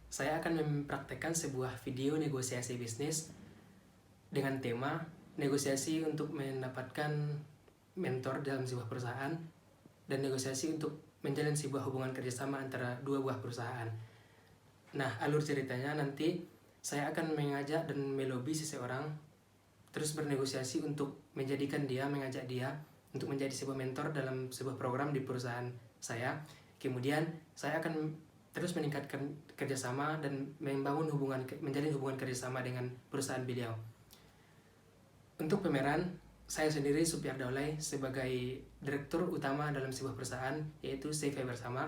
saya akan mempraktekkan sebuah video negosiasi bisnis dengan tema negosiasi untuk mendapatkan mentor dalam sebuah perusahaan dan negosiasi untuk menjalin sebuah hubungan kerjasama antara dua buah perusahaan. Nah, alur ceritanya nanti saya akan mengajak dan melobi seseorang, terus bernegosiasi untuk mengajak dia untuk menjadi sebuah mentor dalam sebuah program di perusahaan saya. Kemudian saya akan terus meningkatkan kerjasama dan menjalin hubungan kerjasama dengan perusahaan beliau. Untuk pemeran, saya sendiri Supiar Daulay sebagai direktur utama dalam sebuah perusahaan yaitu CV Bersama,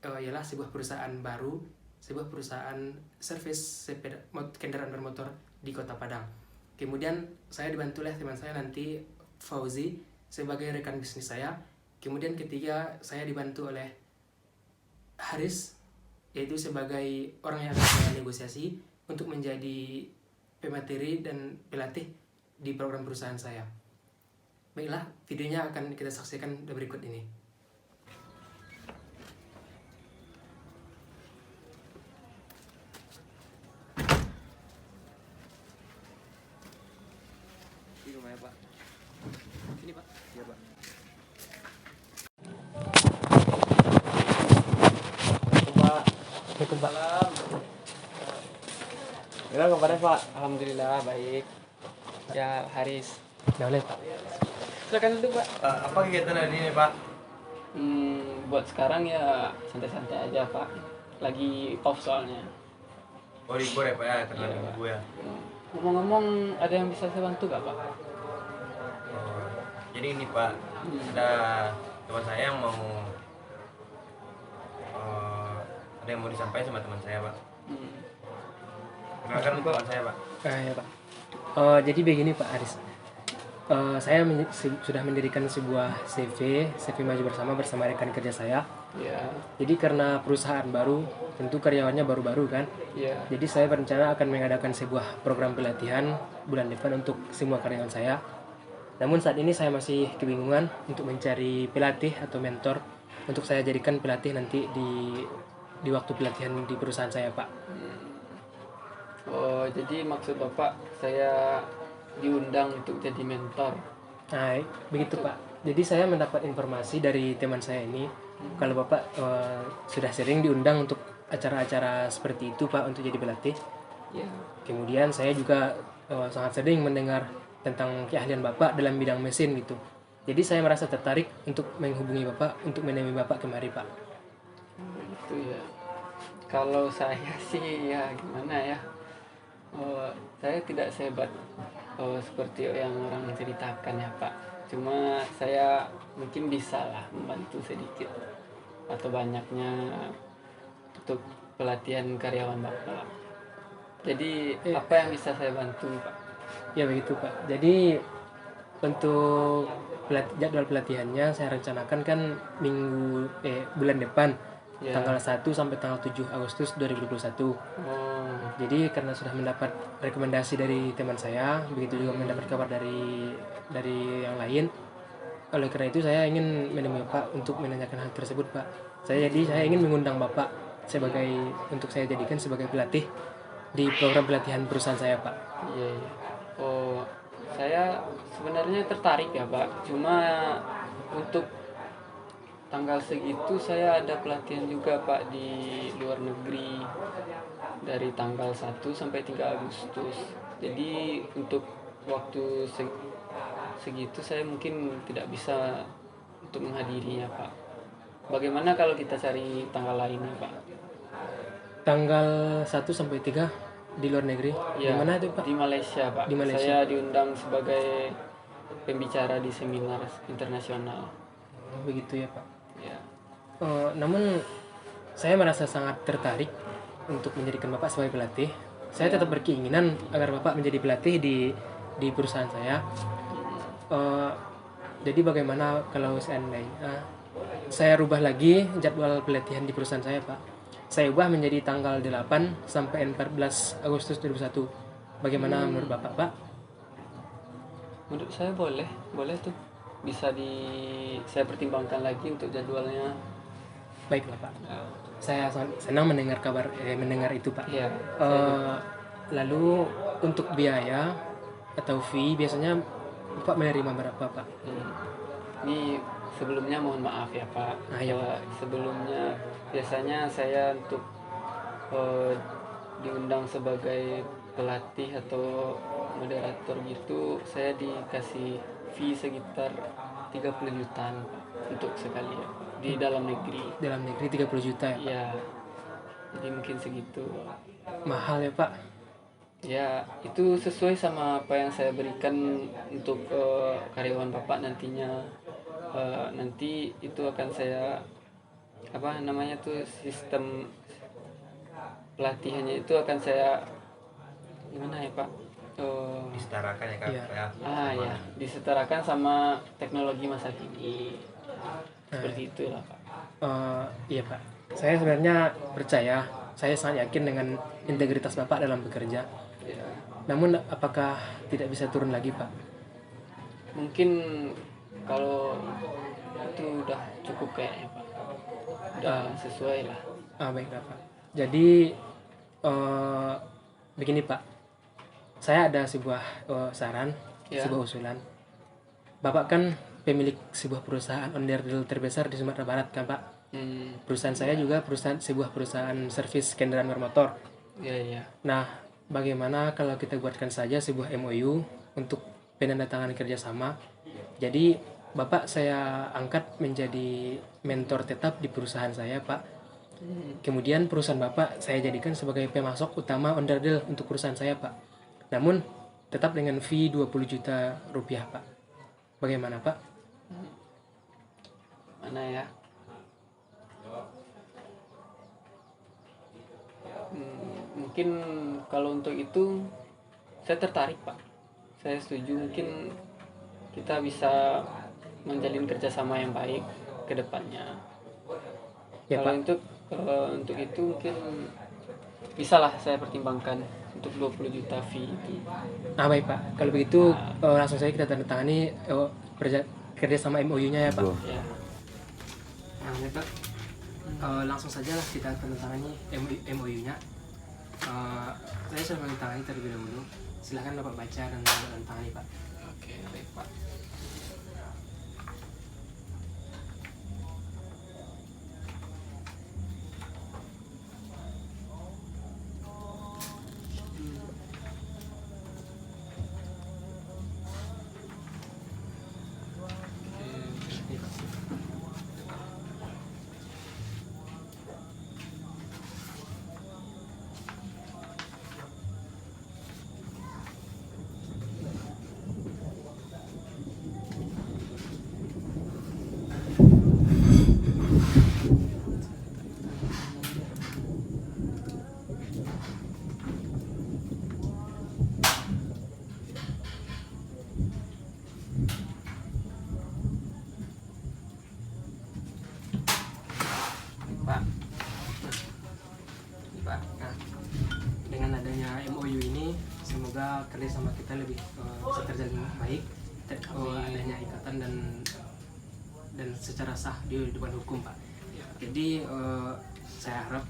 ialah sebuah perusahaan baru, sebuah perusahaan servis kendaraan bermotor di Kota Padang. Kemudian saya dibantu oleh teman saya nanti Fauzi sebagai rekan bisnis saya. Kemudian ketiga saya dibantu oleh Haris, yaitu sebagai orang yang akan negosiasi untuk menjadi pemateri dan pelatih di program perusahaan saya. Baiklah, videonya akan kita saksikan berikut ini. Di rumahnya Pak. Ini Pak. Iya Pak. Waalaikumsalam. Gimana kabarnya Pak? Alhamdulillah baik. Ya Haris. Daulay Pak. Silakan duduk Pak. Apa kegiatan hari ini Pak? Buat sekarang ya santai-santai aja Pak. Lagi off soalnya. Oh libur ya Pak ya, tengah Iya, minggu ya. Ngomong-ngomong, ada yang bisa saya bantu gak Pak? Oh, jadi ini Pak, ada teman saya yang mau ada yang mau disampaikan sama teman saya Pak. Kenalkan teman saya Pak. Ya Pak. Jadi begini Pak Haris. Saya sudah mendirikan sebuah CV Maju bersama rekan kerja saya. Ya. Jadi karena perusahaan baru, tentu karyawannya baru-baru kan. Ya. Jadi saya berencana akan mengadakan sebuah program pelatihan bulan depan untuk semua karyawan saya. Namun saat ini saya masih kebingungan untuk mencari pelatih atau mentor untuk saya jadikan pelatih nanti di waktu pelatihan di perusahaan saya Pak. Oh, jadi maksud Bapak saya diundang untuk jadi mentor. Nah, begitu Pak. Jadi saya mendapat informasi dari teman saya ini kalau Bapak sudah sering diundang untuk acara-acara seperti itu Pak untuk jadi pelatih. Ya. Kemudian saya juga sangat sering mendengar tentang keahlian Bapak dalam bidang mesin gitu. Jadi saya merasa tertarik untuk menghubungi Bapak untuk menemui Bapak kemari Pak. Gitu ya. Kalau saya sih ya gimana ya. Saya tidak sehebat seperti yang orang ceritakan ya Pak. Cuma saya mungkin bisa lah membantu sedikit atau banyaknya untuk pelatihan karyawan Bapak. Jadi apa yang bisa saya bantu Pak? Ya begitu Pak. Jadi untuk jadwal pelatihannya saya rencanakan kan bulan depan Ya. tanggal 1 sampai tanggal 7 Agustus 2021. Oh, Jadi karena sudah mendapat rekomendasi dari teman saya, begitu juga mendapat kabar dari yang lain. Oleh karena itu saya ingin menemui Bapak untuk menanyakan hal tersebut Pak. Saya ingin mengundang Bapak untuk saya jadikan sebagai pelatih di program pelatihan perusahaan saya Pak. iya, iya. Oh, saya sebenarnya tertarik ya Pak. Cuma untuk tanggal segitu saya ada pelatihan juga Pak di luar negeri dari tanggal 1 sampai 3 Agustus. Jadi untuk waktu segitu saya mungkin tidak bisa untuk menghadirinya Pak. Bagaimana kalau kita cari tanggal lainnya Pak? Tanggal 1 sampai 3 di luar negeri. Ya, Di mana itu Pak? di Malaysia Pak. Di Malaysia. Saya diundang sebagai pembicara di seminar internasional. Begitu ya Pak. Ya. Namun saya merasa sangat tertarik untuk menjadikan Bapak sebagai pelatih. Saya tetap berkeinginan agar Bapak menjadi pelatih di perusahaan saya. Jadi bagaimana kalau seandainya saya rubah lagi jadwal pelatihan di perusahaan saya Pak? Saya ubah menjadi tanggal 8 sampai 14 Agustus 2021. Bagaimana menurut Bapak Pak? Menurut saya boleh tuh. Bisa saya pertimbangkan lagi untuk jadwalnya. Baiklah Pak. saya sangat senang mendengar mendengar itu Pak. Iya. Lalu untuk biaya atau fee biasanya Bapak menerima berapa Pak? Ini sebelumnya mohon maaf ya Pak. Ah, iya, Pak. Sebelumnya biasanya saya untuk diundang sebagai pelatih atau moderator gitu, saya dikasih fee sekitar 30 jutaan Pak, untuk sekali ya, di dalam negeri. Dalam negeri 30 juta ya Pak? Ya, jadi mungkin segitu. Mahal ya Pak? Ya, itu sesuai sama apa yang saya berikan untuk karyawan Bapak nantinya. Nanti itu akan saya apa namanya tuh, sistem pelatihannya itu akan saya gimana ya Pak? Disetarakan ya Kak. Iya. Ya, Ya, disetarakan sama teknologi masa kini. Seperti itulah Pak. Iya Pak, saya sebenarnya percaya, saya sangat yakin dengan integritas Bapak dalam bekerja. Ya, Namun apakah tidak bisa turun lagi Pak? mungkin kalau itu udah cukup kayaknya Pak. Udah sesuai lah. Baiklah Pak. Jadi begini Pak, saya ada sebuah saran, Ya. sebuah usulan. Bapak kan pemilik sebuah perusahaan onderdil terbesar di Sumatera Barat kan Pak? Perusahaan saya juga sebuah perusahaan servis kendaraan bermotor. Iya. Nah, bagaimana kalau kita buatkan saja sebuah MOU untuk penandatangan kerjasama? Jadi, Bapak saya angkat menjadi mentor tetap di perusahaan saya, Pak. Kemudian perusahaan Bapak saya jadikan sebagai pemasok utama onderdil untuk perusahaan saya, Pak. Namun, tetap dengan fee 20 juta rupiah, Pak. Bagaimana, Pak? Mana ya? Mungkin kalau untuk itu saya tertarik Pak. Saya setuju, mungkin kita bisa menjalin kerjasama yang baik ke depannya. Ya, Kalau Pak. untuk itu mungkin bisalah saya pertimbangkan untuk 20 juta fee itu. Baik, Pak. Kalau begitu langsung saja kita tanda tangani kerjasama MOU-nya ya, Pak. Ya. Ya, Pak. Langsung saja lah kita tanda tangani MOU-nya. Saya sudah menandatangani terlebih dahulu. Silahkan Bapak baca dan tanda tangani, Pak. Oke, baik Pak. Pak, nah, dengan adanya MOU ini semoga kerjasama kita lebih bisa terjalin baik, adanya ikatan dan secara sah di depan hukum Pak. Jadi saya harap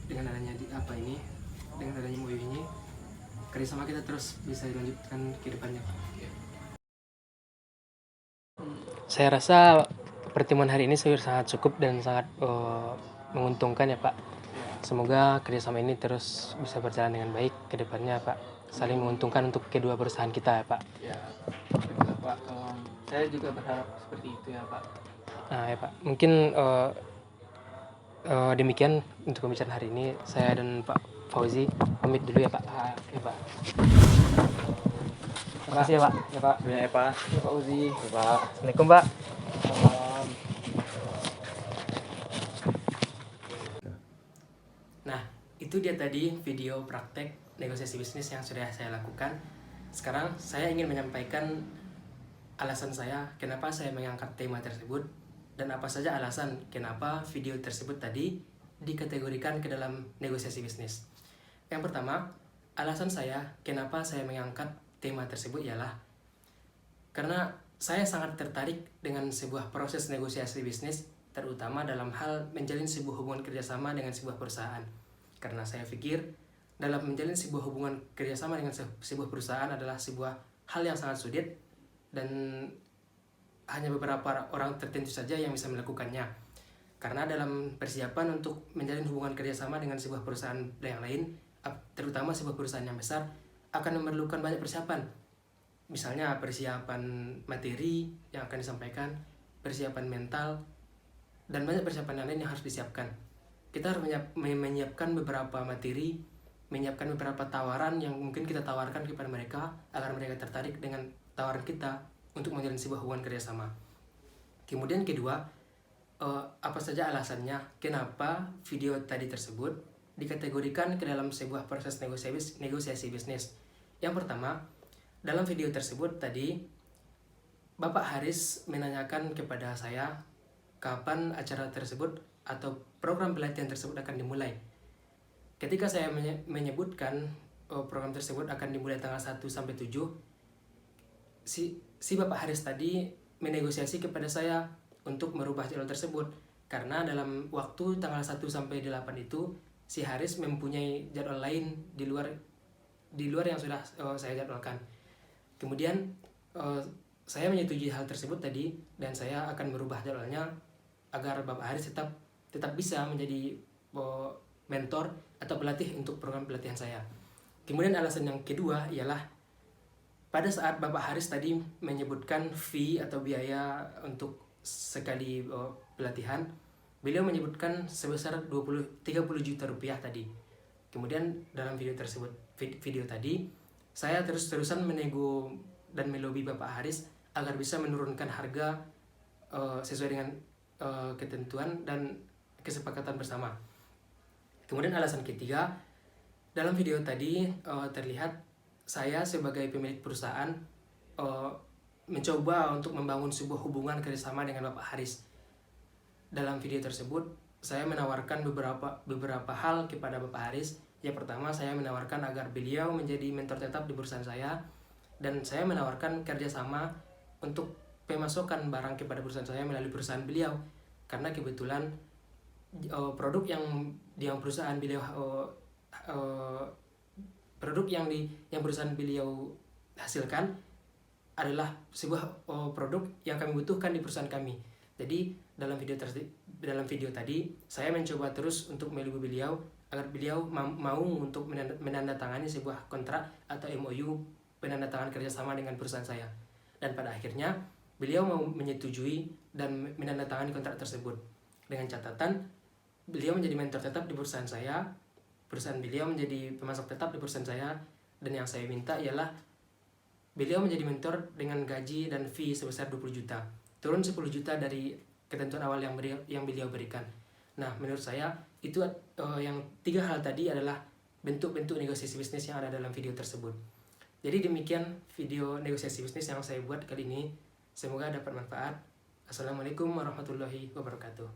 dengan adanya dengan adanya MOU ini kerjasama kita terus bisa dilanjutkan ke depannya Pak. Saya rasa pertemuan hari ini sangat cukup dan sangat menguntungkan ya Pak. Semoga kerjasama ini terus bisa berjalan dengan baik ke depannya Pak. Saling menguntungkan untuk kedua perusahaan kita ya Pak. Ya, betul Pak. Saya juga berharap seperti itu ya Pak. Ya Pak, mungkin demikian untuk pembicaraan hari ini. Saya dan Pak Fauzi pamit dulu ya Pak. Oke Pak. Terima kasih ya Pak. Ya Pak. Ya Pak. Ya Pak Uzi. Ya Pak. Assalamualaikum Pak. Salam. Nah, itu dia tadi video praktek negosiasi bisnis yang sudah saya lakukan. Sekarang saya ingin menyampaikan alasan saya kenapa saya mengangkat tema tersebut dan apa saja alasan kenapa video tersebut tadi dikategorikan ke dalam negosiasi bisnis. Yang pertama, alasan saya kenapa saya mengangkat tema tersebut ialah karena saya sangat tertarik dengan sebuah proses negosiasi bisnis, terutama dalam hal menjalin sebuah hubungan kerjasama dengan sebuah perusahaan. Karena saya pikir dalam menjalin sebuah hubungan kerjasama dengan sebuah perusahaan adalah sebuah hal yang sangat sulit dan hanya beberapa orang tertentu saja yang bisa melakukannya. Karena dalam persiapan untuk menjalin hubungan kerjasama dengan sebuah perusahaan yang lain, terutama sebuah perusahaan yang besar, akan memerlukan banyak persiapan. Misalnya persiapan materi yang akan disampaikan, persiapan mental, dan banyak persiapan yang lain yang harus disiapkan. Kita harus menyiapkan beberapa materi, menyiapkan beberapa tawaran yang mungkin kita tawarkan kepada mereka agar mereka tertarik dengan tawaran kita untuk menjalin sebuah hubungan kerjasama. Kemudian kedua, apa saja alasannya kenapa video tadi tersebut dikategorikan ke dalam sebuah proses negosiasi bisnis. Yang pertama, dalam video tersebut tadi Bapak Haris menanyakan kepada saya kapan acara tersebut atau program pelatihan tersebut akan dimulai. Ketika saya menyebutkan program tersebut akan dimulai tanggal 1 sampai 7, si Bapak Haris tadi menegosiasi kepada saya untuk merubah jadwal tersebut, karena dalam waktu tanggal 1 sampai 8 itu si Haris mempunyai jadwal lain di luar yang sudah saya jadwalkan. Kemudian saya menyetujui hal tersebut tadi dan saya akan merubah jadwalnya agar Bapak Haris tetap bisa menjadi mentor atau pelatih untuk program pelatihan saya. Kemudian alasan yang kedua ialah pada saat Bapak Haris tadi menyebutkan fee atau biaya untuk sekali pelatihan, beliau menyebutkan sebesar 30 juta rupiah tadi. Kemudian dalam video tadi saya terus-terusan menego dan melobi Bapak Haris agar bisa menurunkan harga sesuai dengan ketentuan dan kesepakatan bersama. Kemudian alasan ketiga, dalam video tadi terlihat saya sebagai pemilik perusahaan mencoba untuk membangun sebuah hubungan kerjasama dengan Bapak Haris. Dalam video tersebut saya menawarkan beberapa hal kepada Bapak Haris. Yang pertama, saya menawarkan agar beliau menjadi mentor tetap di perusahaan saya, dan saya menawarkan kerjasama untuk pemasokan barang kepada perusahaan saya melalui perusahaan beliau, karena kebetulan produk yang perusahaan beliau yang perusahaan beliau hasilkan adalah sebuah produk yang kami butuhkan di perusahaan kami. Jadi dalam video tadi saya mencoba terus untuk melobi beliau agar beliau mau untuk menandatangani sebuah kontrak atau MOU, penandatangan kerjasama dengan perusahaan saya. Dan pada akhirnya beliau mau menyetujui dan menandatangani kontrak tersebut dengan catatan beliau menjadi mentor tetap di perusahaan saya, perusahaan beliau menjadi pemasok tetap di perusahaan saya, dan yang saya minta ialah beliau menjadi mentor dengan gaji dan fee sebesar 20 juta, turun 10 juta dari ketentuan awal yang beliau berikan. Nah, menurut saya itu yang 3 hal tadi adalah bentuk-bentuk negosiasi bisnis yang ada dalam video tersebut. Jadi demikian video negosiasi bisnis yang saya buat kali ini. Semoga dapat manfaat. Assalamualaikum warahmatullahi wabarakatuh.